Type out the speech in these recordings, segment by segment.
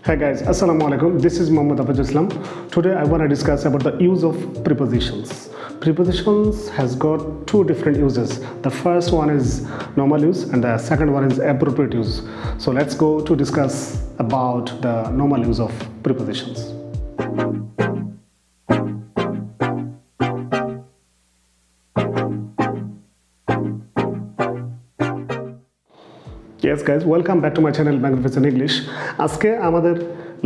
Hi guys, Assalamu alaikum. This is Muhammad Afaj Islam. Today I want to discuss about the use of prepositions. Prepositions has got two different uses. The first one is normal use and the second one is appropriate use. So let's go to discuss about the normal use of prepositions. Yes guys, welcome back to my channel Preposition English. আজকে আমাদের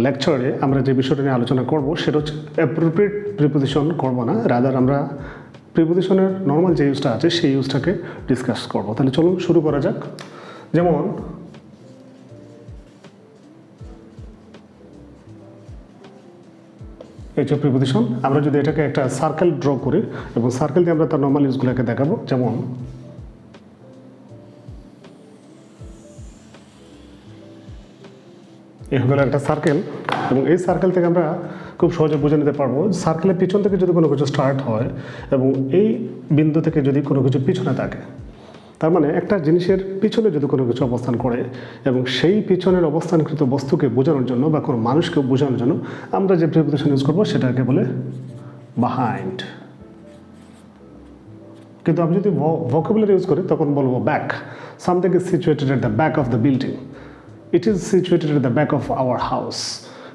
লেকচারে আমরা যে বিষয়টা নিয়ে আলোচনা করব সেটা হচ্ছে অ্যাপ্রোপ্রিয়েট প্রিপোজিশন করব না, রাদার আমরা প্রিপোজিশনের নর্মাল যে ইউজটা আছে সেই ইউজটাকে ডিসকাস করব। তাহলে চলুন শুরু করা যাক। যেমন এই যে প্রিপোজিশন, আমরা যদি এটাকে একটা সার্কেল ড্র করি এবং সার্কেল দিয়ে আমরা তার নর্মাল ইউজগুলোকে দেখাবো। যেমন এই হলো একটা সার্কেল এবং এই সার্কেল থেকে আমরা খুব সহজে বুঝে নিতে পারবো সার্কেলের পিছন থেকে যদি কোনো কিছু স্টার্ট হয় এবং এই বিন্দু থেকে যদি কোনো কিছু পিছনে থাকে, তার মানে একটা জিনিসের পিছনে যদি কোনো কিছু অবস্থান করে এবং সেই পিছনের অবস্থানকৃত বস্তুকে বোঝানোর জন্য বা কোনো মানুষকে বোঝানোর জন্য আমরা যে প্রিপোজিশন ইউজ করবো সেটাকে বলে বিহাইন্ড। কিন্তু আমি যদি ভোকাবুলারি ইউজ করি তখন বলবো back. Something is situated at the back of the building, it is situated at the back of our house.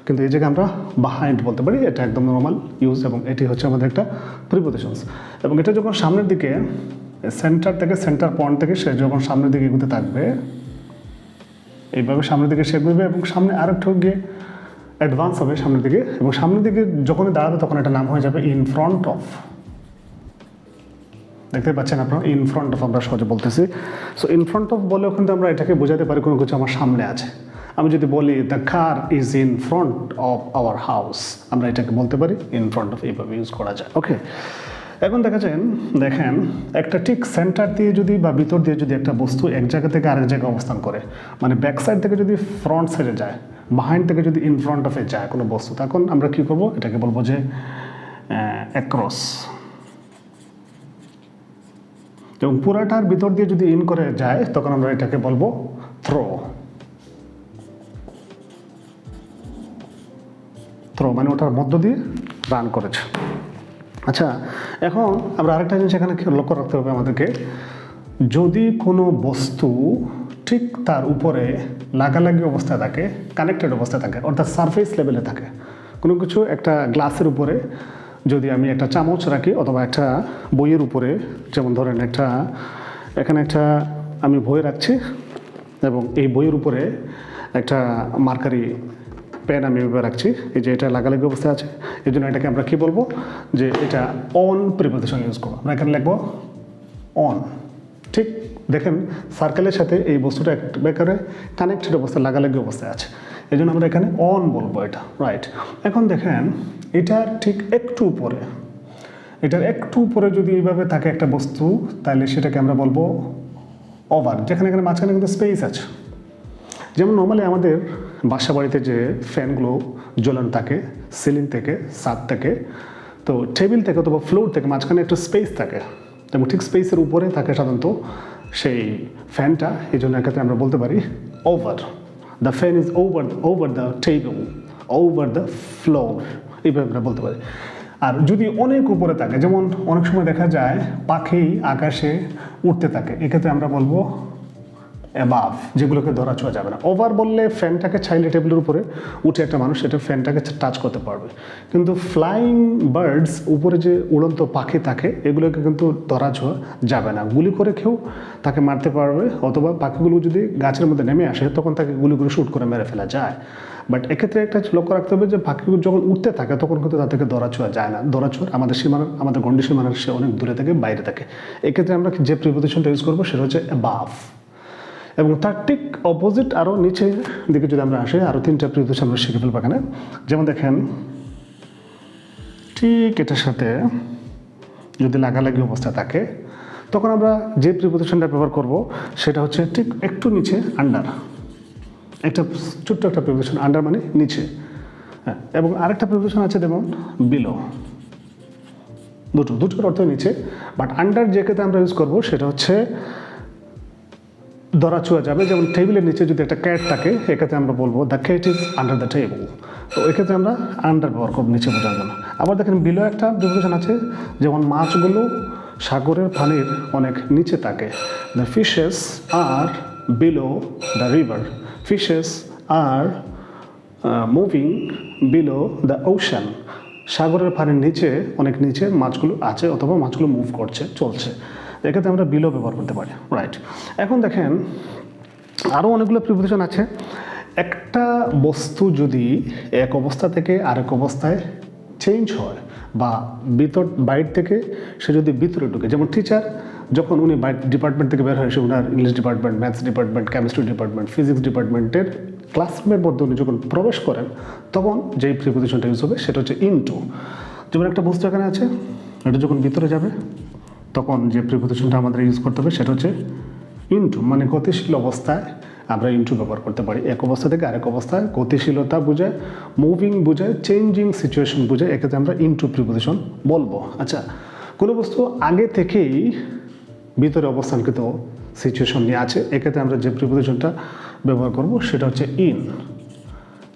কিন্তু এই জায়গায় আমরা বিহাইন্ড বলতে পারি, এটা একদম নর্মাল ইউজ এবং এটি হচ্ছে আমাদের একটা প্রিপোজিশনস। এবং এটা যখন সামনের দিকে সেন্টার থেকে সেন্টার পয়েন্ট থেকে সে যখন সামনের দিকে এগোতে থাকবে, এইভাবে সামনের দিকে সে এগোবে এবং সামনে আরেকটু গিয়ে অ্যাডভান্স হবে সামনের দিকে এবং সামনের দিকে যখনই দাঁড়াবে তখন এটা নাম হয়ে যাবে ইন ফ্রন্ট অফ। দেখতে পাচ্ছেন আপনারা, ইন ফ্রন্ট অফ আমরা সহজে বলতেছি। সো ইন ফ্রন্ট অফ বলেও কিন্তু আমরা এটাকে বোঝাতে পারি কোনো কিছু আমার সামনে আছে। আমি যদি বলি the car is in front of our house, আমরা এটাকে বলতে পারি ইন ফ্রন্ট অফ, এইভাবে ইউজ করা যায়। ওকে, এখন দেখেন একটা ঠিক সেন্টার দিয়ে যদি বা ভিতর দিয়ে যদি একটা বস্তু এক জায়গা থেকে আরেক জায়গায় অবস্থান করে, মানে ব্যাক সাইড থেকে যদি ফ্রন্ট সাইডে যায়, বিহাইন্ড থেকে যদি ইন ফ্রন্ট অফে যায় কোনো বস্তু, তখন আমরা কী করবো, এটাকে বলবো যে অ্যাক্রস। এবং পুরাটার ভিতর দিয়ে যদি ইন করে যায় তখন আমরা এটাকে বলবো থ্রো। মানে ওটার মধ্য দিয়ে রান করেছে। আচ্ছা, এখন আমরা আরেকটা জিনিস এখানে লক্ষ্য রাখতে হবে আমাদেরকে, যদি কোনো বস্তু ঠিক তার উপরে লাগালাগি অবস্থায় থাকে, কানেক্টেড অবস্থায় থাকে, অর্থাৎ সারফেস লেভেলে থাকে, কোনো কিছু একটা গ্লাসের উপরে যদি আমি একটা চামচ রাখি অথবা একটা বইয়ের উপরে, যেমন ধরেন এখানে একটা আমি বই রাখছি এবং এই বইয়ের উপরে একটা মার্কারি পেন আমি রাখছি, এই যে এটা লাগালাগি অবস্থায় আছে, এই জন্য এটাকে আমরা কী বলবো, যে এটা অন প্রিপোজিশন ইউজ করবো। আমরা এখানে লিখবো অন। ঠিক দেখেন সার্কেলের সাথে এই বস্তুটা একেবারে কানেক্টেড অবস্থায়, লাগালাগি অবস্থায় আছে, এই জন্য আমরা এখানে অন বলবো এটা, রাইট। এখন দেখেন এটার ঠিক একটু উপরে যদি এইভাবে থাকে একটা বস্তু, তাহলে সেটাকে আমরা বলবো ওভার, যেখানে এখানে মাঝখানে কিন্তু স্পেস আছে। যেমন নর্মালি আমাদের বাসা বাড়িতে যে ফ্যানগুলো ঝোলানো থাকে সিলিং থেকে, ছাদ থেকে, তো টেবিল থেকে অথবা ফ্লোর থেকে মাঝখানে একটা স্পেস থাকে এবং ঠিক স্পেসের উপরে থাকে সাধারণত সেই ফ্যানটা, এই জন্য এক্ষেত্রে আমরা বলতে পারি over. The fan is over the table, over the floor, এইভাবে আমরা বলতে পারি। আর যদি অনেক উপরে থাকে, যেমন অনেক সময় দেখা যায় পাখি আকাশে উঠতে থাকে, এক্ষেত্রে আমরা বলবো অ্যাবাভ, যেগুলোকে ধরা ছোঁয়া যাবে না। ওভার বললে ফ্যানটাকে চাইলে টেবিলের উপরে উঠে একটা মানুষ এটা ফ্যানটাকে টাচ করতে পারবে, কিন্তু ফ্লাইং বার্ডস, উপরে যে উড়ন্ত পাখি থাকে, এগুলোকে কিন্তু ধরা ছোঁয়া যাবে না। গুলি করে কেউ তাকে মারতে পারবে, অথবা পাখিগুলো যদি গাছের মধ্যে নেমে আসে তখন তাকে গুলি করে শ্যুট করে মেরে ফেলা যায়। বাট এক্ষেত্রে একটা লক্ষ্য রাখতে হবে যে পাখিগুলো যখন উঠতে থাকে তখন কিন্তু তাদেরকে ধরা ছোঁয়া যায় না। ধরা ছোঁয়ার আমাদের গণ্ডি সীমানার সে অনেক দূরে থেকে বাইরে থাকে। এক্ষেত্রে আমরা যে প্রিপোজিশনটা ইউজ করবো সেটা হচ্ছে অ্যাবাভ। এবং তার ঠিক অপোজিট আরও নিচের দিকে যদি আমরা আসি, আরও তিনটা প্রিপোজিশন আমরা শিখে ফেলবো এখানে। যেমন দেখেন ঠিক এটার সাথে যদি লাগালাগি অবস্থা থাকে তখন আমরা যে প্রিপোজিশনটা ব্যবহার করব সেটা হচ্ছে ঠিক একটু নিচে, আন্ডার। একটা ছোট্ট একটা প্রিপোজিশন, আন্ডার মানে নিচে, হ্যাঁ। এবং আরেকটা প্রিপোজিশন আছে যেমন বিলো, দুটোর অর্থ নিচে। বাট আন্ডার যে ক্ষেত্রে আমরা ইউজ করবো সেটা হচ্ছে ধরা ছোঁয়া যাবে। যেমন টেবিলের নিচে যদি একটা ক্যাট থাকে, এক্ষেত্রে আমরা বলবো the cat is under the table. তো এক্ষেত্রে আমরা আন্ডার ব্যবহার করবো নিচে বোঝার জন্য। আবার দেখেন বিলো একটা প্রিপোজিশন আছে, যেমন মাছগুলো সাগরের পানির অনেক নিচে থাকে। The fishes are below the river, fishes are moving below the ocean. সাগরের পানির নিচে, অনেক নিচে মাছগুলো আছে অথবা মাছগুলো মুভ করছে, চলছে। এক্ষেত্রে আমরা বিলো ব্যবহার করতে পারি, রাইট। এখন দেখেন আরও অনেকগুলো প্রিপোজিশন আছে। একটা বস্তু যদি এক অবস্থা থেকে আরেক অবস্থায় চেঞ্জ হয় বা বাইরে থেকে সে যদি ভিতরে ঢুকে, যেমন টিচার যখন উনি ডিপার্টমেন্ট থেকে বের হয়, সে ওনার English department, maths department, chemistry department, physics ডিপার্টমেন্টের ক্লাসরুমের মধ্যে উনি যখন প্রবেশ করেন, তখন যেই প্রিপোজিশনটা ইউজ হবে সেটা হচ্ছে ইনটু। যেমন একটা বস্তু এখানে আছে, এটা যখন ভিতরে যাবে তখন যে প্রিপোজিশনটা আমাদের ইউজ করতে হবে সেটা হচ্ছে ইনটু, মানে গতিশীল অবস্থায় আমরা ইনটু ব্যবহার করতে পারি। এক অবস্থা থেকে আরেক অবস্থায় গতিশীলতা বোঝায়, মুভিং বোঝায়, চেঞ্জিং সিচুয়েশন বোঝায়, এক্ষেত্রে আমরা ইনটু প্রিপোজিশন বলবো। আচ্ছা, কোনো বস্তু আগে থেকেই ভিতরে অবস্থানকৃত সিচুয়েশন নিয়ে আছে, এক্ষেত্রে আমরা যে প্রিপোজিশনটা ব্যবহার করব সেটা হচ্ছে ইন।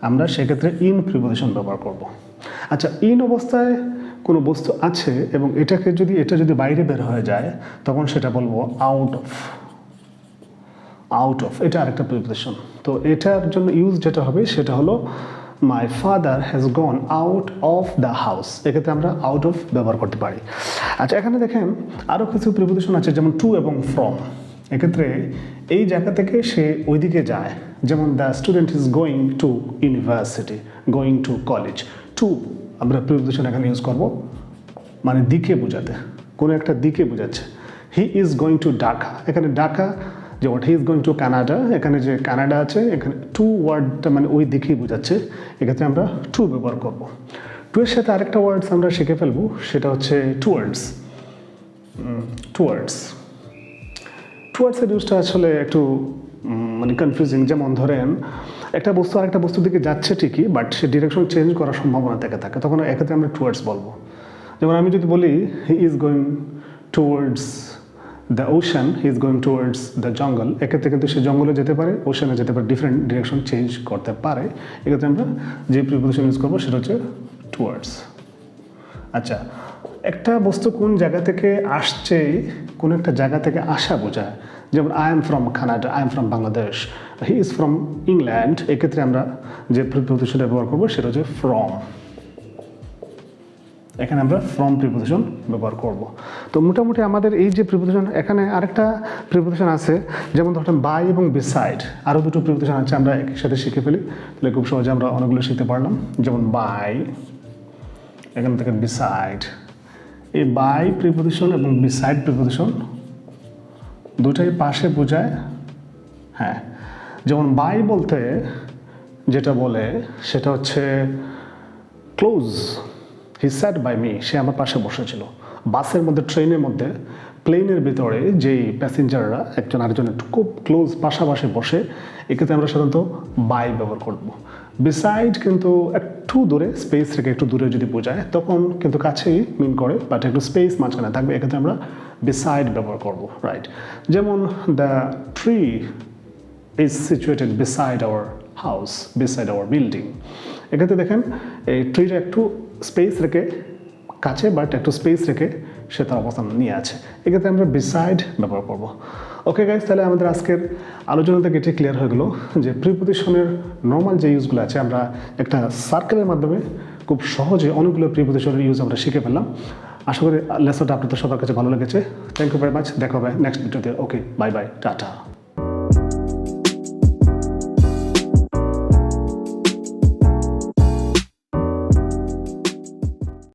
আমরা সেক্ষেত্রে ইন প্রিপোজিশন ব্যবহার করব। আচ্ছা, ইন অবস্থায় কোনো বস্তু আছে এবং এটা যদি বাইরে বের হয়ে যায়, তখন সেটা বলবো আউট অফ। এটা আরেকটা প্রিপোজিশন। তো এটার জন্য ইউজ যেটা হবে সেটা হলো my father has gone out of the house. এক্ষেত্রে আমরা আউট অফ ব্যবহার করতে পারি। আচ্ছা, এখানে দেখেন আরও কিছু প্রিপোজিশন আছে, যেমন টু এবং ফ্রম। এক্ষেত্রে এই জায়গা থেকে সে ওইদিকে যায়, যেমন the student is going to university, going to college. To আমরা প্রিপোজিশন এখানে ইউজ করব মানে দিকে বোঝাতে, কোনো একটা দিকে বোঝাচ্ছে। He is going to Dhaka, এখানে ঢাকা, যেমন he is going to Canada, এখানে যে কানাডা আছে এখানে টু ওয়ার্ডটা মানে ওই দিকেই বোঝাচ্ছে, এক্ষেত্রে আমরা টু ব্যবহার করব। টু এর সাথে আরেকটা ওয়ার্ডস আমরা শিখে ফেলবো, সেটা হচ্ছে টুয়ার্ডসের ইউজটা আসলে একটু মানে কনফিউজিং। যেমন ধরেন একটা বস্তু আরেকটা বস্তুর দিকে যাচ্ছে ঠিকই, বাট সে ডিরেকশন চেঞ্জ করার সম্ভাবনা থাকে, তখন এক্ষেত্রে আমরা টুয়ার্ডস বলবো। যেমন আমি যদি বলি হি is going towards the ocean, he is going towards the jungle, এক্ষেত্রে কিন্তু সে জঙ্গলে যেতে পারে, ওশানে যেতে পারে, ডিফারেন্ট ডিরেকশন চেঞ্জ করতে পারে। এক্ষেত্রে আমরা যে প্রিপোজিশন ইউজ করবো সেটা হচ্ছে টুয়ার্ডস। আচ্ছা, একটা বস্তু কোন জায়গা থেকে আসছে, কোন একটা জায়গা থেকে আসা বোঝায়। যেমন I am from Canada, I am from Bangladesh, he is from England, এক্ষেত্রে আমরা যে প্রিপোজিশনটা ব্যবহার করবো সেটা হচ্ছে ফ্রম। এখানে আমরা ফ্রম প্রিপোজিশন ব্যবহার করব। তো মোটামুটি আমাদের এই যে প্রিপোজিশন, এখানে আরেকটা প্রিপোজিশন আছে, যেমন ধরেন বাই এবং বিসাইড, আরও দুটো প্রিপোজিশন আছে, আমরা একই সাথে শিখে ফেলি, তাহলে খুব সহজে আমরা অনেকগুলো শিখতে পারলাম। যেমন বাই, এখান থেকে বিসাইড। এই বাই প্রিপোজিশন এবং বিসাইড প্রিপোজিশন দুটাই পাশে বোঝায়। হ্যাঁ, যেমন বাই বলতে যেটা বলে সেটা হচ্ছে close, he sat by me, সে আমার পাশে বসেছিল। বাসের মধ্যে, ট্রেনের মধ্যে, প্লেনের ভিতরে যেই প্যাসেঞ্জাররা একজন আরেকজনের খুব ক্লোজ পাশাপাশি বসে, এক্ষেত্রে আমরা সাধারণত বাই ব্যবহার করব। বিসাইড কিন্তু একটু দূরে, স্পেস থেকে একটু দূরে যদি বোঝায় তখন কিন্তু কাছেই মিন করে, বাট একটু স্পেস মাঝখানে থাকবে, এক্ষেত্রে আমরা বিসাইড ব্যবহার করব, রাইট। যেমন the tree is situated beside our house, beside our building. এক্ষেত্রে দেখেন এই ট্রিটা একটু স্পেস রেখে কাছে, বাট একটু স্পেস রেখে সে তার অবস্থান নিয়ে আছে, এক্ষেত্রে আমরা বিসাইড ব্যবহার করব। ওকে গাইস, তাহলে আমাদের আজকের আলোচনা থেকে এটি ক্লিয়ার হয়ে গেলো যে প্রিপোজিশনের নর্মাল যে ইউজগুলো আছে, আমরা একটা সার্কেলের মাধ্যমে খুব সহজে অনেকগুলো প্রিপোজিশনের ইউজ আমরা শিখে ফেললাম। আশা করি লেসনটা আপনাদের সবার কাছে ভালো লেগেছে। থ্যাংক ইউ ভেরি মাচ, দেখা হবে নেক্সট ভিডিওতে। ওকে, বাই বাই, টাটা।